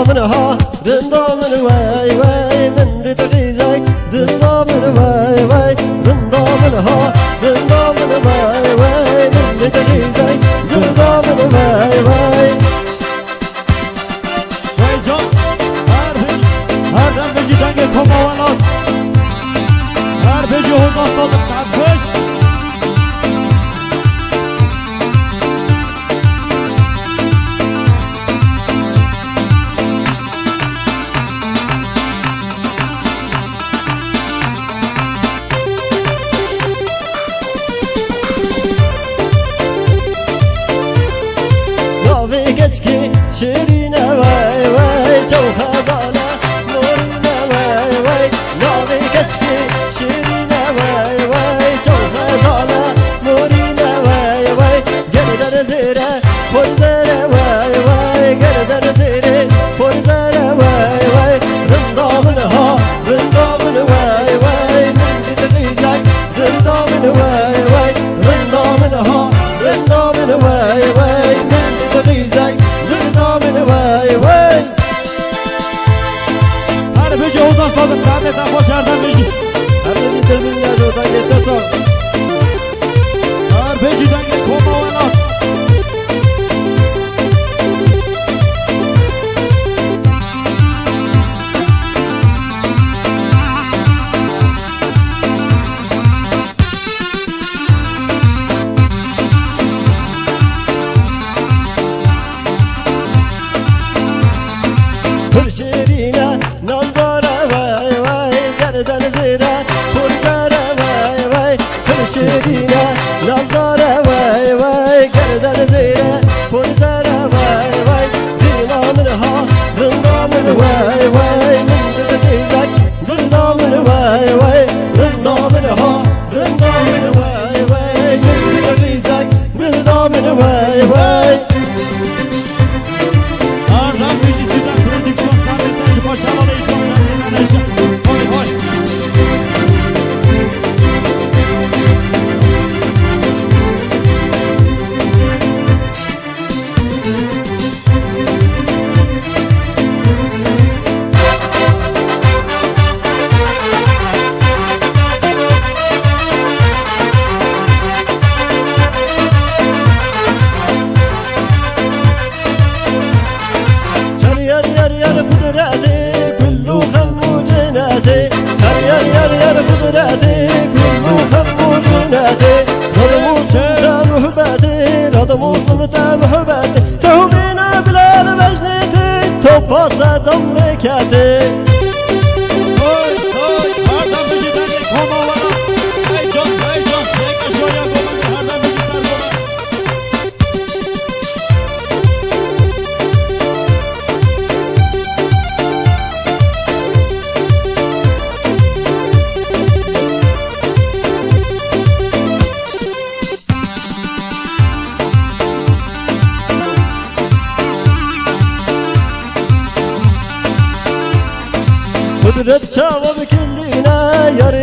منها رندا من وای وای من دی تقیزک رندا من وای وای رندا منها رندا من وای وای من دی تقیزک رندا من وای وای وای جان هر دم بجی دنگ کماولات هر بجی حوزا صادق سعد خوش كتكي شيرينا واي واي جو خزانة نورنا واي واي ناري كتكي شيرينا واي واي جو خزانة نورنا واي واي قردر زيرة فرزرة واي واي قردر زيرة فرزرة واي واي رندا منها رندا من واي واي من بتغيزك رندا من واي واي رندا منها رندا من واي واي من بتغيزك رندا من واي واي هر بجی حوزا صادق سعد تا خوش هر دم بجی هر بجی تربیت جو دنگ تسا هر بجی دنگ کماولات شيرينا نظارة واي واي قردن زيرة فرزارة واي واي شيرينا نظارة واي واي قردن زيرة فرزارة واي واي ديما منها رندا من واي واي من بتغيزك رندا من واي واي رندا منها رندا من واي واي من بتغيزك رندا من واي واي Ardan Meclisi'nden prodüksiyon sahnetleri başarılı ikram nasip Hoy hoy. قدراتي كله خم وجناتي ير قدراتي كله خم وجناتي ظلم وسمتا محباتي رضم وسمتا محباتي توبينا بلا مجنتي توباسا دمكاتي Ardan bejی دنگ کماولات ای جان شیک شویا گومن هردم بجی سر گومن قدرت شاوة بكلنا ير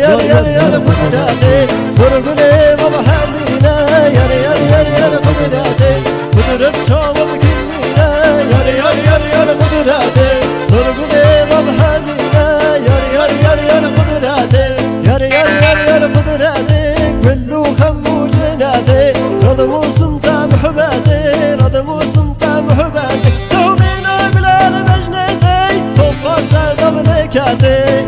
قدراتي فرقني وبحالينا ير قدراتي قدرت شاوة بكلنا ير قدراتي فرقني وبحالينا ير قدراتي ير قدراتي كله خم وجناتي رضم وسمتا محباتي رضم وسمتا محباتي توبينا بلا مجنتي توفى دمكاتي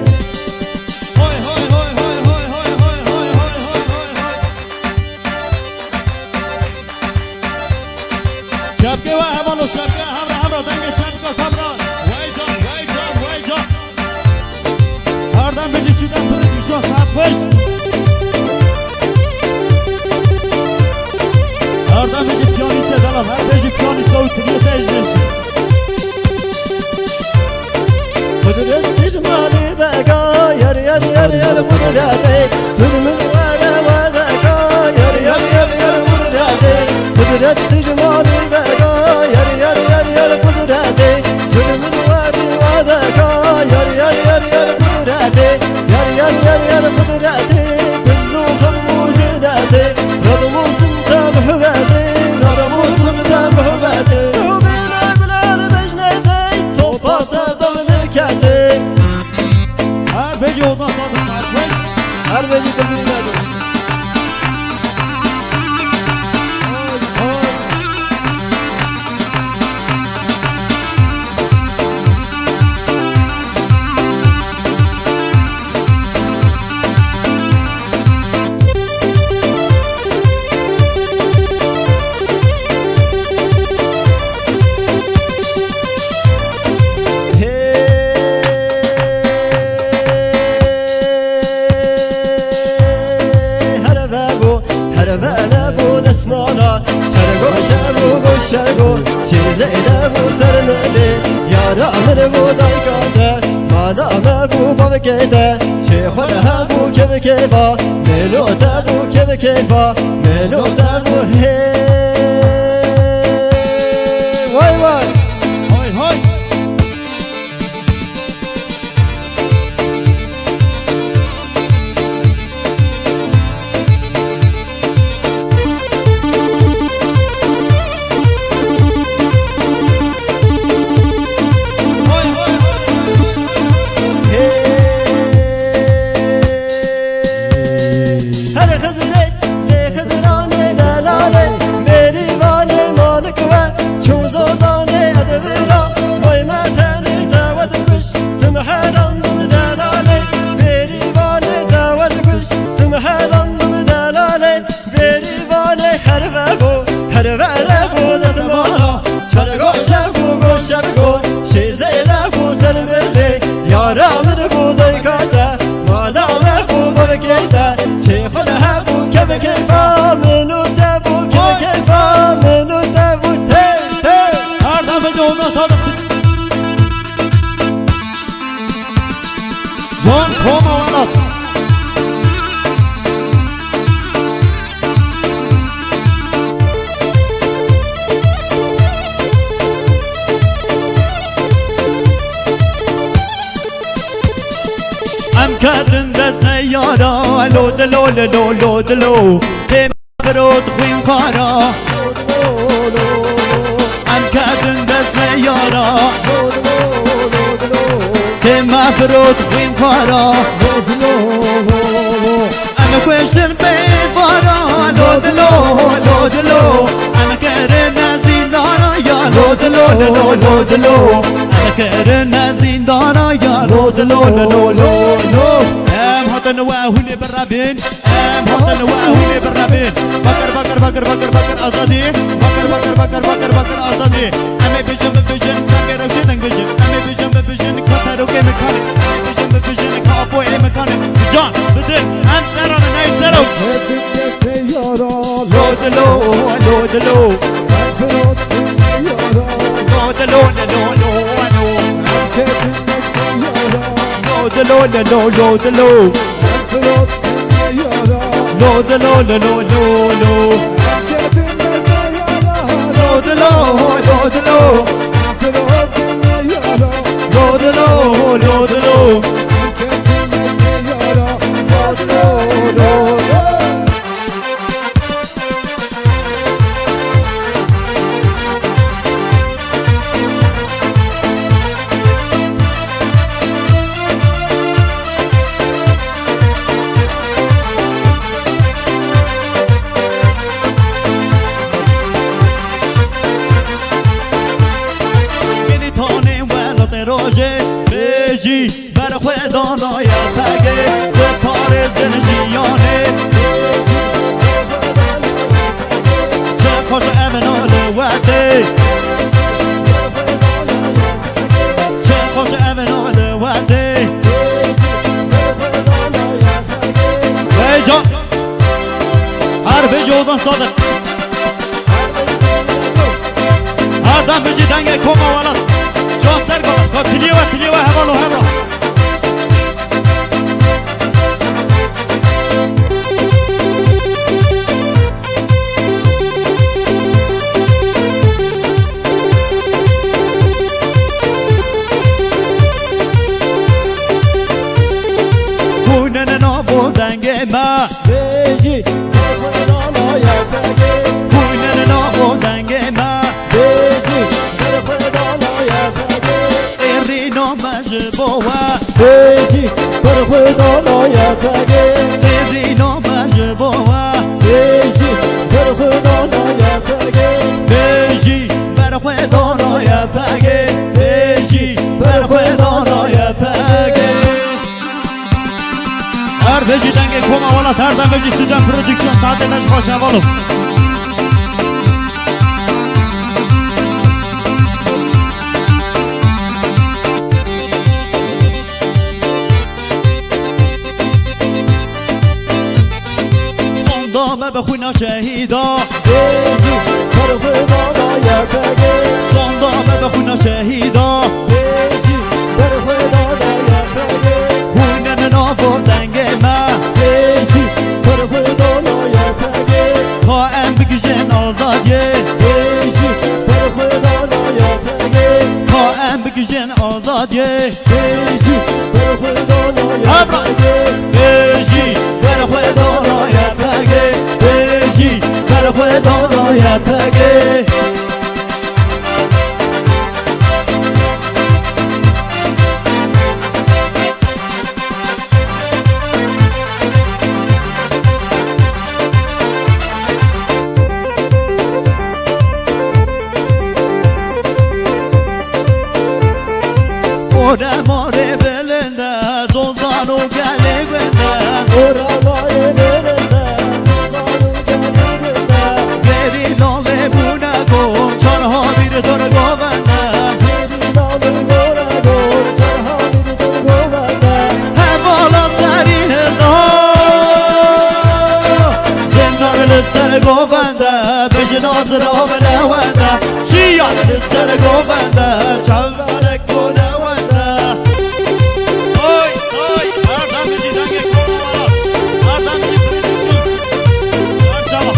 شبکه و همان و شبکه همراه دنگ شبکه کامران وای جان هر دم بجی سیدن پردیشون ساعت خوش هر دم بجی پیانیست دلم هر بجی پیانیست و تریه تجنشی قدرت تجمالي ذاكا ير قدراتي ترمل وانا ذاكا ير قدراتي قدرت تجمالي ذاكا ير قدراتي ترمل وانا ذاكا ير قدراتي ير قدراتي كله خم وجناتي رضم وسمتا محباتي رضم وسمتا محباتي وبين بلاد مجنتي توبا ولی بگیر نداره من بو دایکاته مادام بو با کیته چه خودها بو که کیفا منو تا بو که کیفا منو تا بو هی وای وای های های One, come on up. I'm cutting this yara, lo de lo de lo lo de lo. Te marot khwin kara. I'm cutting this yara. Te marot khwin kara. I'm a question pe para, lo de lo de lo. I'm a kerena zindana ya, lo de lo de lo. I'm a kerena zindana ya, lo de lo lo. هاتن واهوني بالرابين هاتن واهوني بالرابين بكر بكر بكر بكر بكر أزادي بكر بكر بكر بكر بكر أزادي أمي بيجن بيجن سامير وشيدن بيجن أمي بيجن بيجن كسر وكي مكاني أمي بيجن بيجن كابو إلي مكاني جان بدل أم سرنا ناي سرو لودلو لودلو لودلو لودلو بر خودانا یا تگه به پار زنجیانه چه خوش امنال وقته چه خوش امنال وقته وی جان هر به جوزان صادق هر دم بجی دنگه کما ولد جان سرگاه تا تلیوه هوالو همراه ما بيجي برخدانا يا تاجي كلنا نعبد دنگ ما بيجي برخدانا يا تاجي إرينا مجبوه بيجي برخدانا يا تاجي بجی دنگ کما والا تردن بجی سودن پرودکسیون ساعت دنج خوش اولو صندامه بخوینا شهیدا بیجی پر خدا یپگه صندامه بخوینا شهیدا بیجی پر خدا یپگه خوینن نافور دنگ ما بیجی پر خدا یپگه قائم بگیشن آزادیه بیجی پر خدا یپگه قائم بگیشن آزادیه بیجی پر خدا یپگه بیجی بر خدا یپگه بیجی بر خدا یپگه Ora more belende zozan o gele bende Oraları verende Zanı gelirinde Geri lale buna go çarha bir dor govende Gerilanı gora gor Çarha bir dur govende Hevala serine da Zendarlı ser govende Beşin hazır avene vende Şiyanlı ser govende Çavverek gole vende Oy oy Nereden bizi denge kovmalar Nereden bizi prodüksiyon Çabuk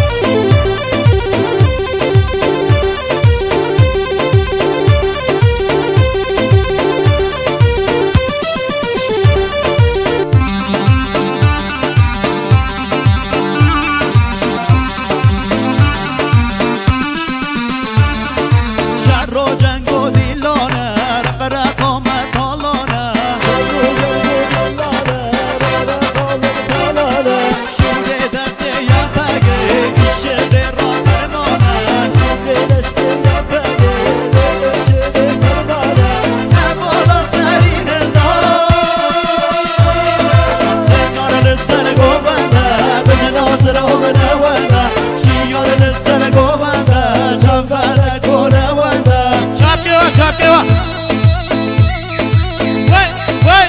شر و جنگ و دیلانه رق رقامت حالانه شوره دست یپگه ایشه در را فرمانه نبالا سرین دار زنگار لسر گوبنده به ناظر آمنه ونده شیار لسر گوبنده چنفره کنه ونده چاپیوا وی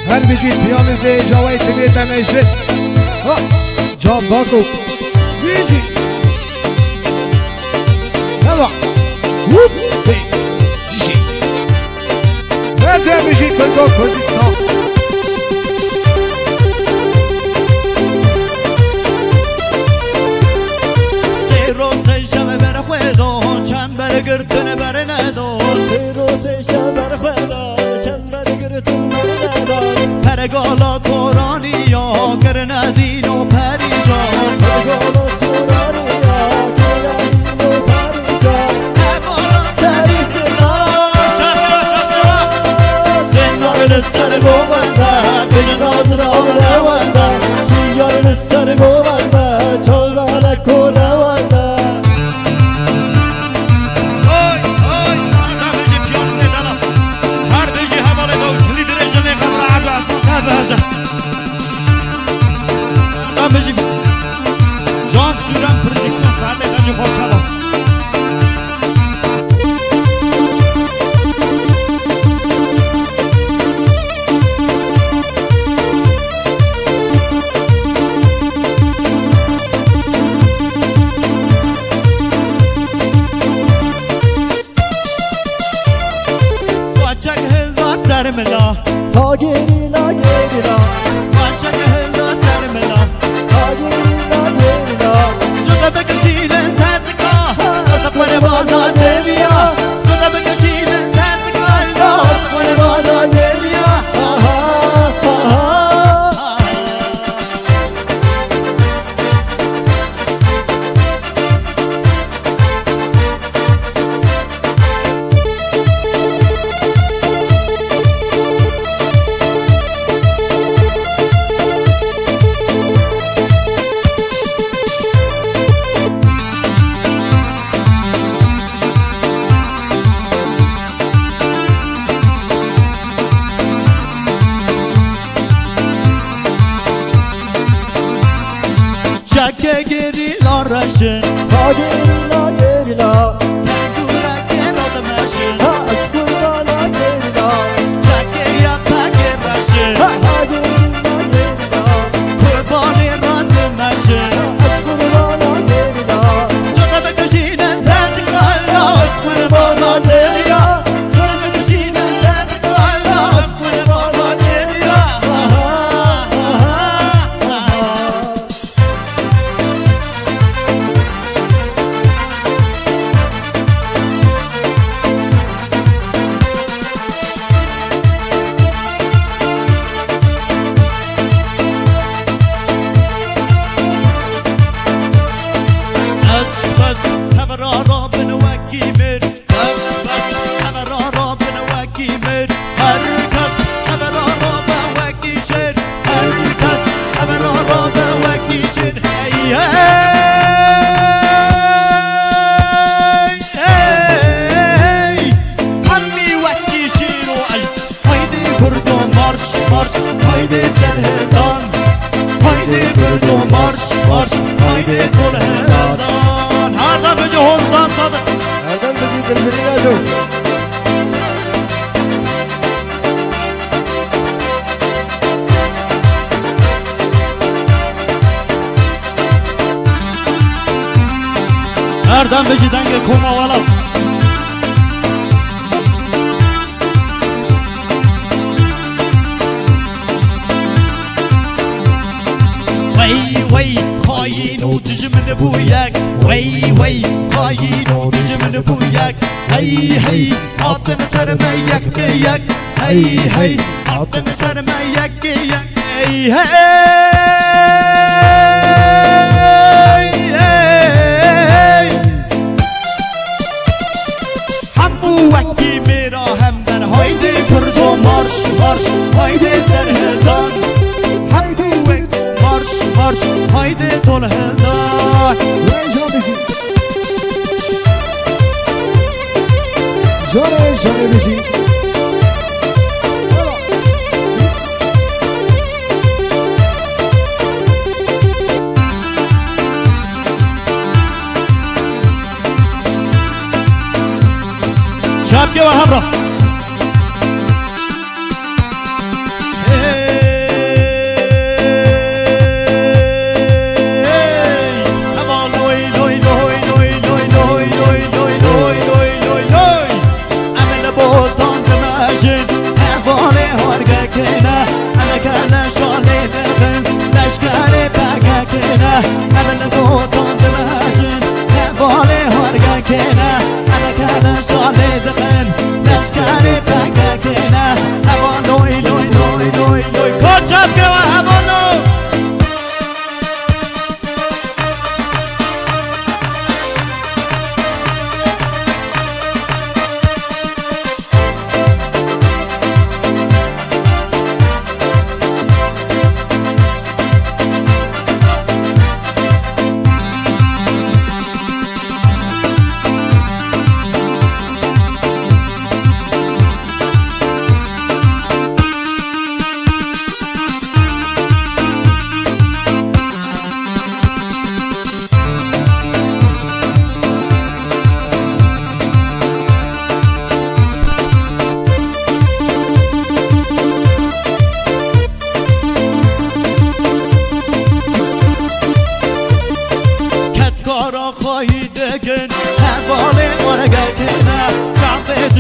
هل بجید پیامزده جوای تبیت نمیشه جام باکو بیجی هلا ووب بیجی نزه بجید کنگو کردستان سه روز سه شب بر خودان چنبر گرتن بر ندان پرگالا تورانی یا کرن دین و پریشان نبالا سری زنار سر گوونده به ناظر آمده ونده شیار سر گوونده چاوه کنه ونده Oy oy Nereden bizi piyonu nedana Her bizi havalı doğuş Lider ecele kabra abaz Nerede Nereden bizi Can süren prodüksiyon saat edince koşalım sermela Ta gerila gerila Manca gehella sermela Ta gerila gerila Juda bekasilen tertika Sapane bana nevia Juda bekasilen tertika Sapane bana nevia Aha aha رشن خاگرنا گرنا تندورک رادمشن از قربانا گرنا چکه یا پکر رشن خاگرنا گرنا قربان رادمشن از قربانا گرنا جدا بکشینن درد کالا از قربانا دریا جدا بکشینن درد کالا از قربانا دریا Haydi serhedan Haydi kurdum marş marş Haydi solhedan Her da böce hozdan sadık Erdem bizi birbirine çok Erdem böce denge koma vala وی خاین و دجمن بویک وی خاین و دجمن بویک هی آتن سر میک یک هی آتن سر میک یک هی هم بوکی میرا هم در هایده کردو مارش مارش هایده سرهدان هم بوک مارش مارش هایده سلهدان Rejhan bizi. Jone bizi. شابكي وهبرة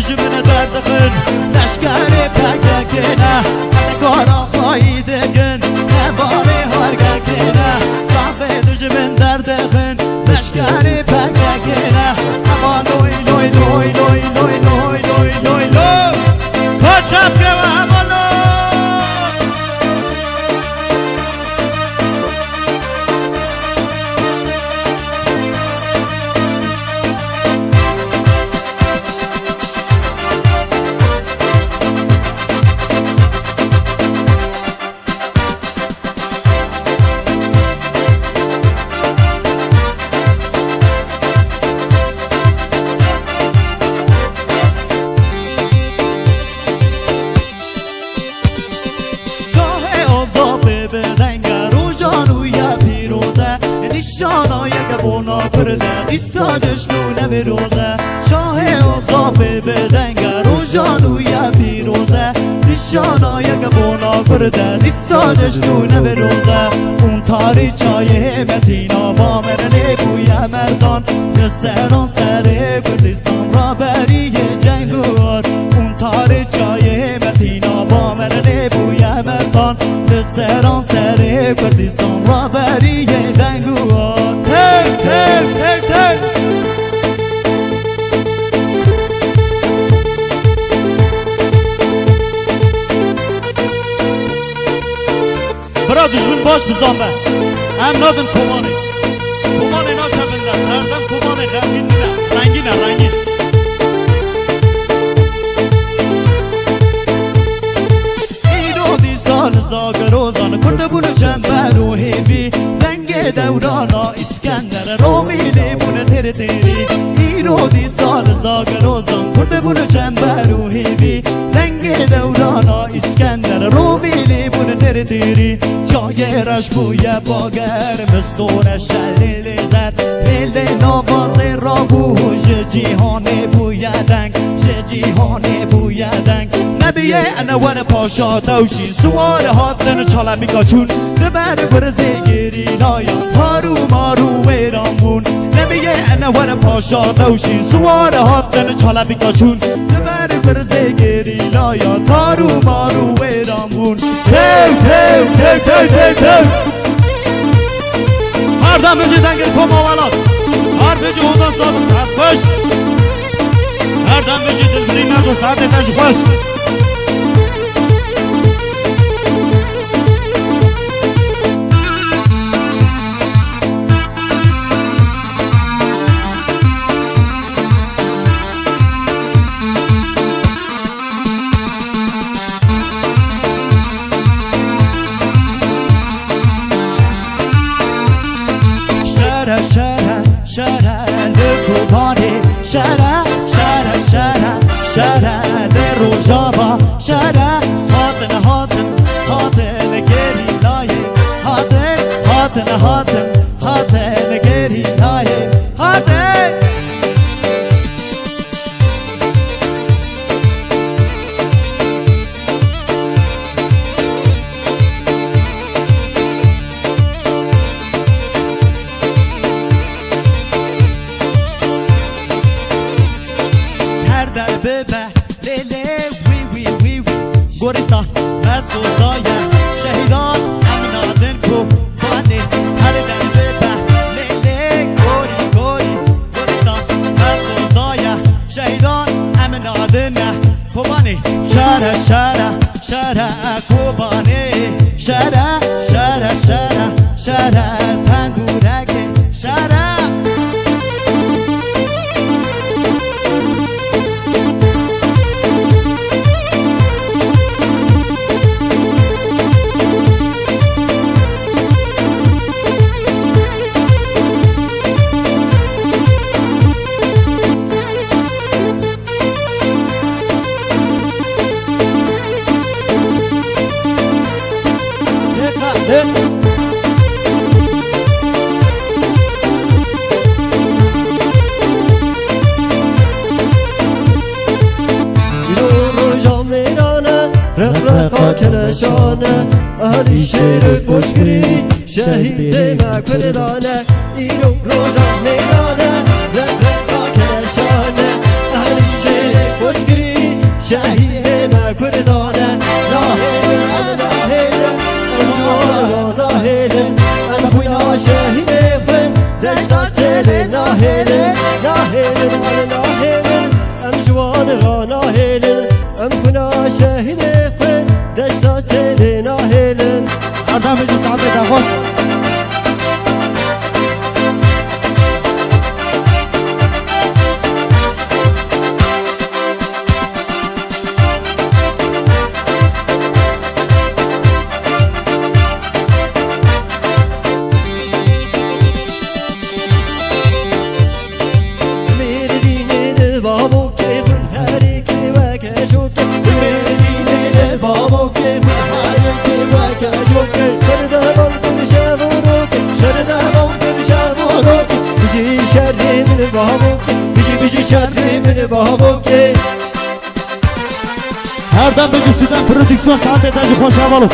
دجمن دردخن لشکر پککنه کارا خواهی دگن نباره هرگکنه کافه دجمن دردخن لشکر پککنه اما لوی لوی لوی لوی لوی لوی لوی لوی لوی کچپ که و اما پرده دیسا جشنونه به روزه شاه اصافه به دنگر و جانوی پیروزه دیشانا یک بونا پرده دیسا جشنونه به روزه اون تاری چای مدینا با مرنه بوی مردان سران سر کردستان را بری جنگور اون تاری چای مدینا با مرنه بوی مردان سران سر کردستان را بری جنگور تک تک تک تک برا دشمن باش بزنبه هم نادن کمانه ناشه بندن هردم کمانه رنگینه رنگین اینو دی سال زاگر روزان کرده بونه جنبه رو هیوی رنگ دورانا اسکندر رو میلی بونه تیر تیری اینو دی سال زاگر روزان کرده بونه جنبه رو هیوی رنگ دورانا اسکندر رو میلی بونه تیر تیری جای رش بوی باگر مستور شهر لیزد لیل نوازه را بوش جیهانه بویدنگ جیهانه بویدنگ نبیه انوان پاشا توشی سوار هاتن چالمیکا چون دبر برزه گیری لایان پارو مارو ویرامون نبیه انوان پاشا توشی سوار هاتن چالمیکا چون دبر برزه گیری لایان پارو مارو ویرامون تیو تیو تیو تیو تیو تیو هر دم بجی دنگل کم آولاد هر بجی اوزان صادق ساعت خوش هر دم بجی دلبری نجو ساعت تش خوش شرع در روجابا شرع هاتن گری لایه هاتن گری لایه هاتن ببه لیلی وی وی وی وی گوریسان مسوزای شهیدان امنادن کو بانه هر دن ببه لیلی گوری گوری گوریسان مسوزای شهیدان امنادن کو بانه شرع کو بانه شرع پنگورک شرع رقرقا کلشانه اهلی شیر کشگری شهید مکردانه ایرو روزا میرانه رقرقا کلشانه اهلی شیر کشگری شهید مکردانه لاهیلن لاهیلن انا خوینا شهید فن دشتا تلی لاهیلن ام جوان را لاهیلن ام خوینا شهید دشتا تلی ناهلن هردم بجی ساعت دخوش میری دینه بابو که بون هری که وکه شوکه میری دینه بابو که بون هری که وکه شوکه کرده بان کنشه şerrimin babuki Bici şerrimin babuki Erdem Beci Süden Prodüksiyon sanat etaji Koşabalı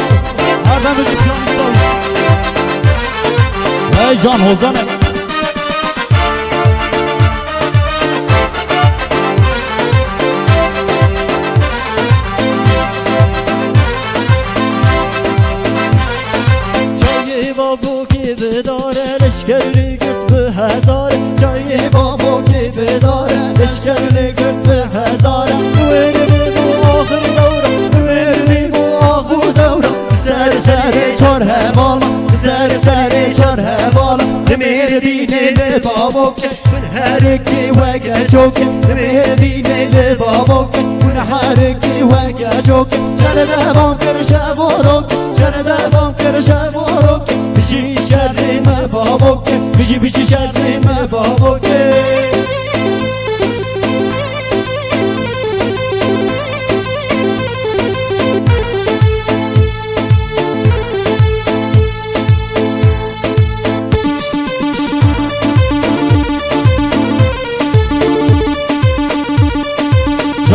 Erdem Beci piyanist olun Hey Can Hozane Çayı babu gibi dare leşkerli gürt bu hezare Çayı babu gibi dare leşkerli gürt bu hezare Verdi bu ahır davra verdi bu ahır davra Serseri çar hevala serseri çar hevala Merdineli babok kun her iki vege çok Merdineli babok kun her iki vege çok Canı devam kırışa vuruk Canı devam kırışa vuruk Bici şerrime babok Bici şerrime babok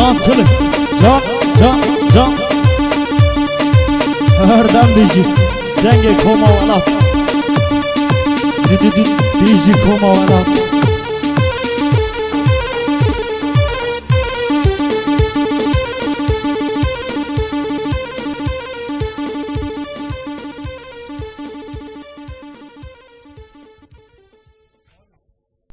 Can Tülü Can Erdem Beci Denge koma valat Beci koma valat